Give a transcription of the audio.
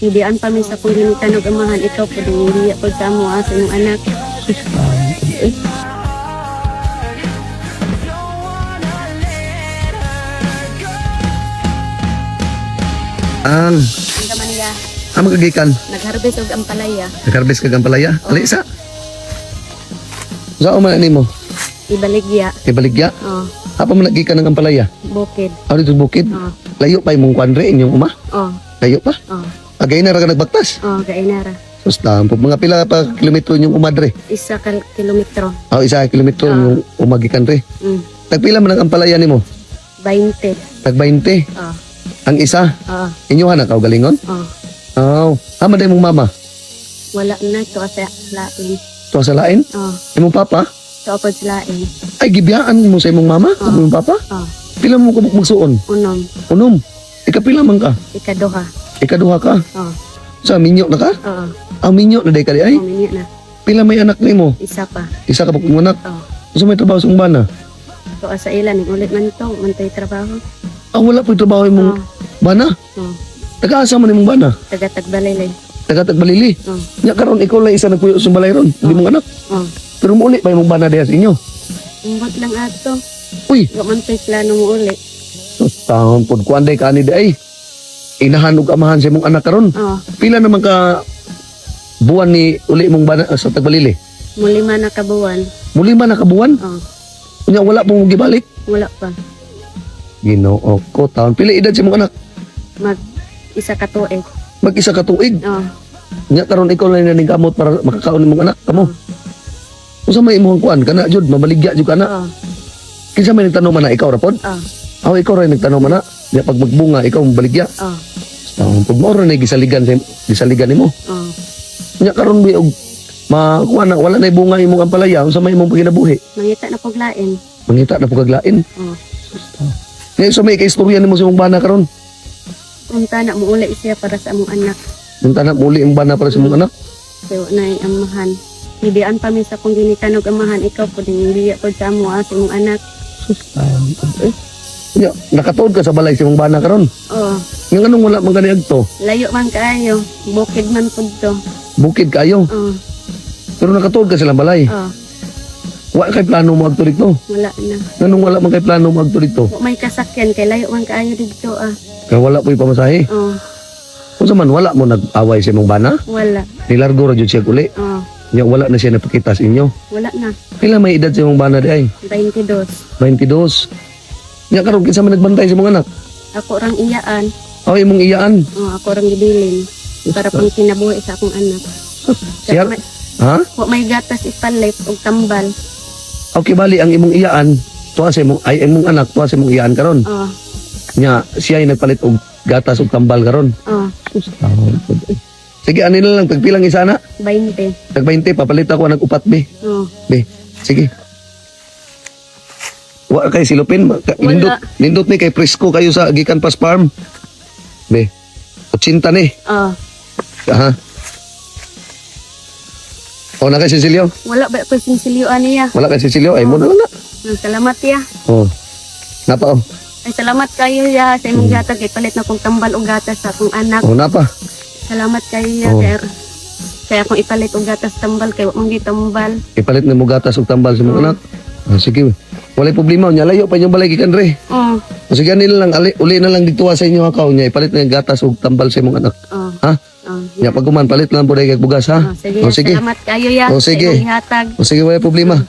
Hidian pa mi sa kung ginitanog amahan, ikaw po din hindi po sa amo sa imong anak. Ang Ang gaman niya, magagikan. nag-harvest og ampalaya, Nag-harvest ka ng palaya. Alisa. Saan man nimo? ibaligya, Ibaligya. oh, Apa man nagikan ng palaya? bukid, Ano dito bukid? oh, Layo pa imong kwanre inyong uma. oh, Layo pa. oh, Agay na ra ka nagbaktas. oh, gainara. Susta, mga pila pa kilometro inyong umadre. Isa ka kilometro, O isa kilometro inyong umagikan re. Tagpila man ang palaya nimo? 20, Tag 20. oh, Ang isa. oh, Inyohan na galingon? oh. Oh, hama day mong mama. Wala na ito sa lain, Tuwa sa lain. oh, Imong papa. sa upod sa lain, Ay gibiyaan mo sa imong mama, Oh. imong papa. oh, Pila mo kabuk magsuon? unom, Unom. Ikapila man ka. ikaduha, Ikaduha ka. oh, Sa minyo na ka? oh, Ang minyo na day ka di ay. minyo na, Pila may anak nimo? isa pa, Isa ka pa kung anak. oh. Gusto may trabaho sa umbana? So sa ilan, ulit man to, mantay trabaho, Ah, wala po trabaho imong oh, bana. oh, Taga-asa man imong bana. taga-tagbalilay, Taga-tagbalili. oh, Nya karon ikaw lang isa nagpuyo sa balay ron. Hindi mong anak. oh. Pero muli pa imong bana diha sa inyo. Umbot lang ato. Uy, Gamantay plano mo uli. taon pod kuan day kani day. Inahan ug amahan sa imong anak karon. Oh, Pila naman ka buwan ni uli mong bana sa tagbalili? muli man nakabuwan. Muli man nakabuwan? Oh, Unya wala pong gibalik. wala pa. Ginoo ko taon. Pila edad sa imong anak? Mag isa ka tuig. Mag-isa ka tuig. Oh, Nya karon ikaw lang naning kamot para makakaon imong anak kamo. Unsa may imong kuan kana jud mamaligya jud kana. oh, Kinsa may nagtanong man na ikaw ra pod? oh, Aw ikaw ra nagtanong man na. Nya pag magbunga ikaw mabaligya. oh, Taon pud mo ra na gisaligan nimo. oh. Nya karon bi og makuha na wala na bunga imong ampalaya unsa may imong paginabuhi. Mangita na paglain. Mangita na pagaglain. Oh, Nya sa may kaistorya nimo sa imong bana karon. unta na mo uli siya para sa among anak. Unta na muli ang bana para sa imong anak. So na amahan. Hidian pa mi sa kung ginitanog amahan, ikaw po din hindi po sa amo sa imong anak. Nya nakatuod ka sa balay sa imong bana karon. Oh, Nga anong wala man gani adto? layo man kaayo. Bukid man pud to. Bukid kayo. Oh, Pero nakatuod ka silang balay. oh, Wa kay plano mo agto dito. wala na. Nganong wala man kay plano mo agto dito? Wa may kasakyan kay layo man kaayo dito ah. Kaya wala po'y pamasahe. Oh, Kung man wala mo nag-away sa imong bana, wala. nilargo ra jud siya uli. Oh, Nya wala na siya napakita sa inyo. wala na. Pila may edad sa imong bana di ay? 22. 22. Nya karon kinsa man nagbantay sa imong anak? Ako rang iyaan. Aw imong iyaan. Oh, ako rang gibilin. Para pang kinabuhi sa akong anak. Siya, May, ha? wa may gatas ipalit og tambal. Okay bali ang imong iyaan, tuwa sa imong ay imong anak tuwa sa imong iyaan karon. Oh, Nya siya ay nagpalit og gatas ug tambal karon. oh, Sige, ano na lang, tagpilang isa na. 20. Tag 20, papalit ako ng upat, be. Oh, Be, sige. Wa kay silupin. Nindot ni kay Frisco kayo sa Gikan Pass Farm. Be, 80 ni. oh. Ha? O, na kay Cecilio? Wala ba ko sinsilyoan niya? Wala kay Cecilio? Ay, mo na wala. Salamat ya. O, napa o. Ay salamat kayo ya sa imong gatag kay palit na kong tambal og gatas sa akong anak. O, napa. Salamat kayo ya Oh. sir. Kaya akong ipalit og gatas tambal kay wa man tambal. Ipalit na mo gatas ug tambal sa mga anak. Ah, sige. Walay problema. Nya layo pa inyong balay gikan re. Oh, O, sige, nila lang. Uli na lang dito sa inyo akaw niya. Ipalit na yung gatas ug tambal sa imong anak. oh. Ha? Oh, Nya pag kuman, palit lang po dahil kag bugas, ha? oh, sige, O, sige. salamat kayo ya. O, sige. Sa imong hatag. O, sige, walay problema.